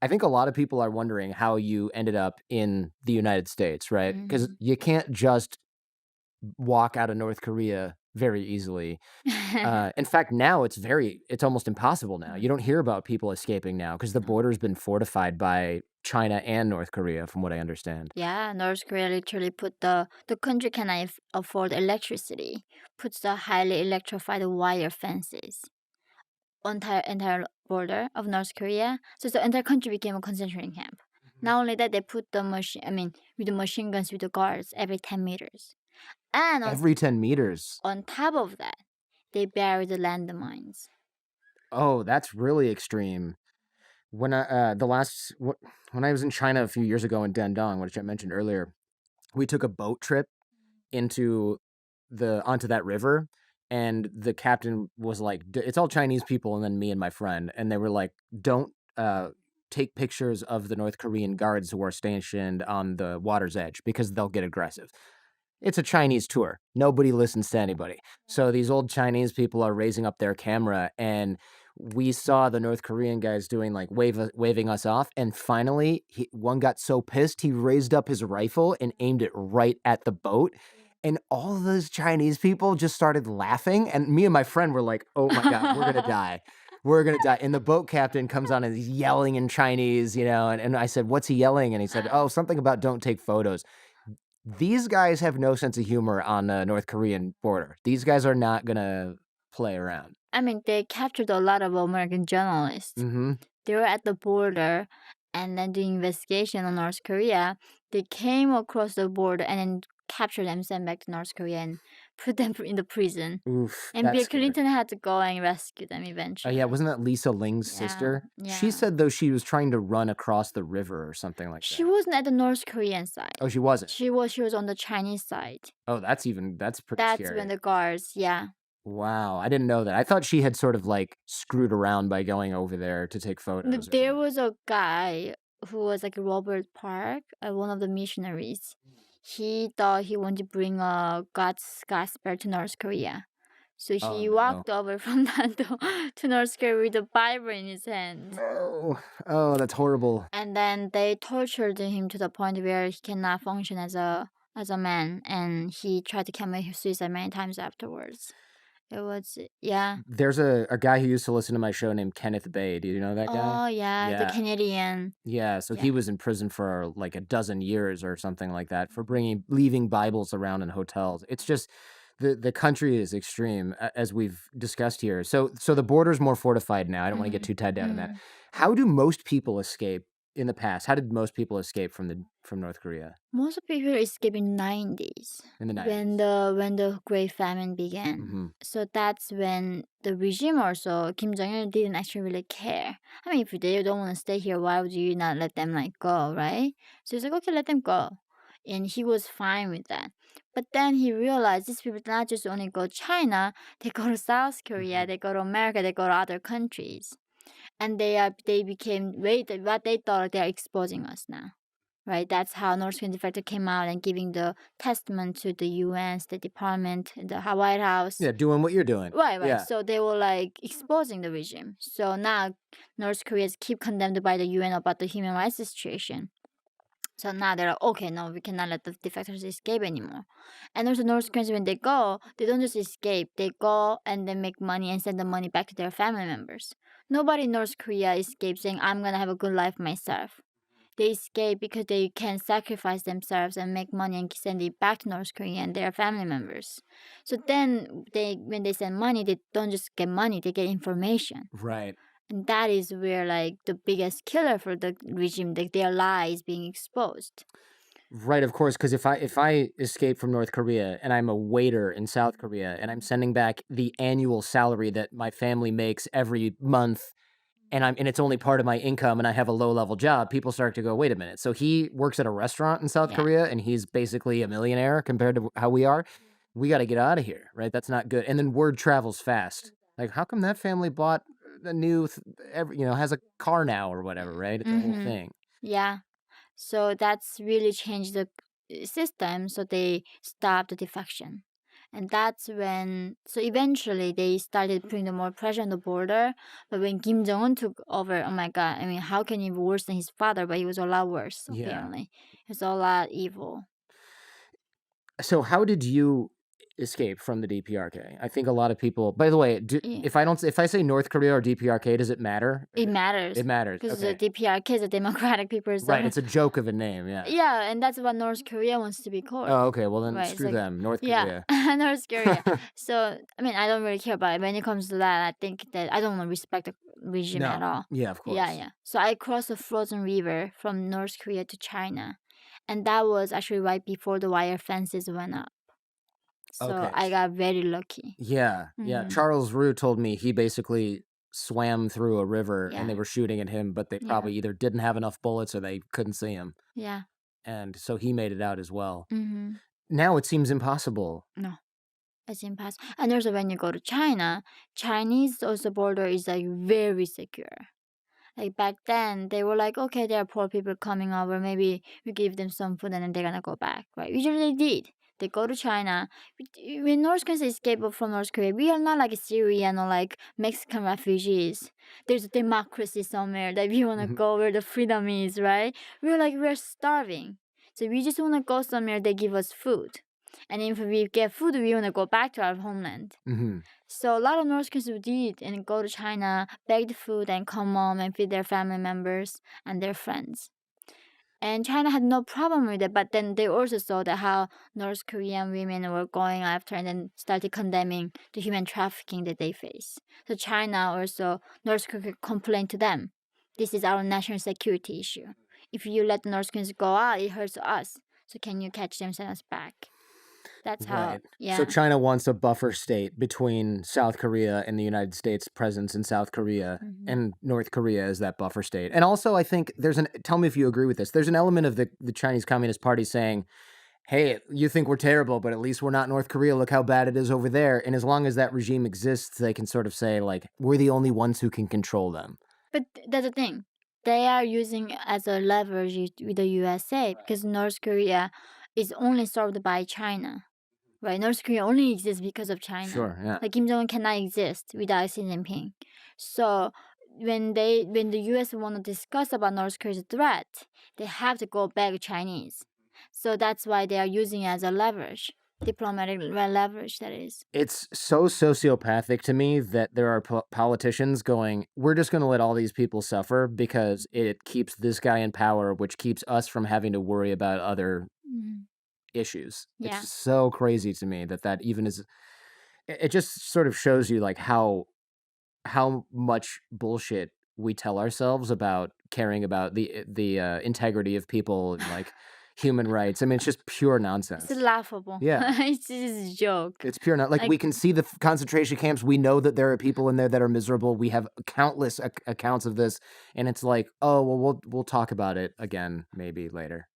I think a lot of people are wondering how you ended up in the United States, right? Because Mhm. you can't just walk out of North Korea very easily. In fact, now it's almost impossible now. You don't hear about people escaping now because the border's been fortified by China and North Korea, from what I understand. Yeah, North Korea literally put the country can afford electricity, puts the highly electrified wire fences on entire border of North Korea. So the entire country became a concentration camp. Mhm. Not only that, they put the machine. I mean, with the machine guns with the guards every 10 meters, and Every 10 meters. on top of that, they buried the landmines. Oh, that's really extreme. When when I was in China a few years ago in Dandong, which I mentioned earlier, we took a boat trip into the onto that river, and the captain was like, "It's all Chinese people," and then me and my friend, and they were like, "Don't take pictures of the North Korean guards who are stationed on the water's edge because they'll get aggressive." It's a Chinese tour. Nobody listens to anybody. So these old Chinese people are raising up their camera, and we saw the North Korean guys doing like waving us off. And finally, one got so pissed he raised up his rifle and aimed it right at the boat. And all of those Chinese people just started laughing. And me and my friend were like, "Oh my God, we're gonna die. We're gonna die." And the boat captain comes on and he's yelling in Chinese, and I said, "What's he yelling?" And he said, "Oh, something about don't take photos." These guys have no sense of humor on the North Korean border. These guys are not gonna play around. I mean, they captured a lot of American journalists. Mhm. They were at the border and then doing investigation on North Korea. They came across the border and then captured them, sent back to North Korea, and put them in the prison. Oof, And that's Bill scary. Clinton had to go and rescue them Yeah, eventually. wasn't that Lisa Ling's Yeah, sister? She yeah. said, though, she was trying to run across the river or something like She that. wasn't at the North Korean side. Oh, she wasn't? She was on the Chinese side. Oh, that's pretty That's when scary. the guards, yeah. Wow, I didn't know that. I thought she had sort of, like, screwed around by going over there to take photos or There something. was a guy who was like Robert Park, one of the missionaries. He thought he wanted to bring God's gospel to North Korea. So Oh, he no. walked over from that to North Korea with a Bible in his hand. No. Oh, that's horrible. And then they tortured him to the point where he cannot function as a man, and he tried to commit suicide many times afterwards. It was, yeah. There's a guy who used to listen to my show named Kenneth Bay. Do you know that guy? Oh yeah, the Yeah. Canadian. Yeah, so Yeah. he was in prison for, like, a dozen years or something like that for leaving Bibles around in hotels. It's just the country is extreme, as we've discussed here. So the border's more fortified now. I don't wanna get Mhm. too tied down in that. Mhm. How do most people escape in the past? How did most people escape from North Korea Most people escaped in 90s in the when 90s? the Great Famine began. Mhm. So that's when the regime also Kim Jong Un didn't actually really care. I mean, if they don't want to stay here, why would you not let them like go, right? So he's like, okay, let them go, and he was fine with that. But then he realized these people not just only go China, they go to South Korea, Mhm. they go to America, they go to other countries, and they became wait what they thought they're exposing us now, right? That's how North Korean defector came out and giving the testament to the UN, State Department, the White House. Yeah, doing what you're doing. Right, right. Yeah. So they were like exposing the regime. So now North Korea is keep condemned by the UN about the human rights situation. So now they're like, okay, no, we cannot let the defectors escape anymore. And also North Koreans, when they go, they don't just escape. They go and they make money and send the money back to their family members. Nobody in North Korea escapes saying, I'm going to have a good life myself. They escape because they can sacrifice themselves and make money and send it back to North Korea and their family members. So then when they send money, they don't just get money, they get information. Right. And that is where like the biggest killer for the regime, like their lies being exposed. Right, of course, because if I escape from North Korea and I'm a waiter in South Korea and I'm sending back the annual salary that my family makes every month and it's only part of my income and I have a low level job, people start to go, wait a minute. So he works at a restaurant in South Yeah. Korea and he's basically a millionaire compared to how we are. We got to get out of here, right? That's not good. And then word travels fast. Like, how come that family bought a new, has a car now or whatever, right? It's a whole Mm-hmm. thing. Yeah. So that's really changed the system. So they stopped the defection. And that's when, so eventually they started putting the more pressure on the border. But when Kim Jong-un took over, oh my God, I mean, how can he be worse than his father? But he was a lot worse, Yeah. apparently. He was a lot evil. So how did you escape from the DPRK? I think a lot of people. By the way, Yeah. if I say North Korea or DPRK, does it matter? It matters. It matters. Because the Okay. DPRK is a Democratic People's Right. It's a joke of a name. Yeah. Yeah, and that's what North Korea wants to be called. Oh, okay. Well, then Right, it's screw like, them. North yeah, Korea. North Korea. So, I mean, I don't really care about it. When it comes to that, I think that I don't want to respect the regime at No. all. Yeah, of course. Yeah. So I crossed a frozen river from North Korea to China. And that was actually right before the wire fences went up. So Okay. I got very lucky. Yeah. Mhm. Charles Roux told me he basically swam through a river and they Yeah. were shooting at him, but they Yeah. probably either didn't have enough bullets or they couldn't see him. Yeah. And so he made it out as well. Mm-hmm. Now it seems impossible. No, it's impossible. And also when you go to China, Chinese also border is like very secure. Like back then, they were like, okay, there are poor people coming over. Maybe we give them some food and then they're gonna go back, right? Usually they did. They go to China. When North Koreans escape from North Korea, we are not like Syrian or like Mexican refugees. There's a democracy somewhere that we wanna go where the freedom is, right? We're starving. So we just wanna go somewhere they give us food. And if we get food, we wanna go back to our homeland. Mm-hmm. So a lot of North Koreans did and go to China, beg the food, and come home and feed their family members and their friends. And China had no problem with it, but then they also saw that how North Korean women were going after and then started condemning the human trafficking that they face. So China also, North Korea complained to them. This is our national security issue. If you let the North Koreans go out, it hurts us. So can you catch them, send us back? That's how, Right. yeah. So China wants a buffer state between South Korea and the United States presence in South Korea, and North Korea is that buffer state. And also, I think tell me if you agree with this, there's an element of the Chinese Communist Party saying, hey, you think we're terrible, but at least we're not North Korea. Look how bad it is over there. And as long as that regime exists, they can sort of say, like, we're the only ones who can control them. But that's the thing. They are using it as a leverage with the USA because North Korea is only served by China. Right? North Korea only exists because of China. Sure, yeah. Like Kim Jong-un cannot exist without Xi Jinping. So when the US want to discuss about North Korea's threat, they have to go back Chinese. So that's why they are using it as a leverage. Diplomatic leverage, that is. It's so sociopathic to me that there are politicians going, we're just going to let all these people suffer because it keeps this guy in power, which keeps us from having to worry about other issues. Yeah. It's so crazy to me that even is. It just sort of shows you like how much bullshit we tell ourselves about caring about the integrity of people and like human rights. I mean, it's just pure nonsense. It's laughable. Yeah. It's just a joke. It's pure like we can see the concentration camps. We know that there are people in there that are miserable. We have countless accounts of this, and it's like, oh well, we'll talk about it again maybe later.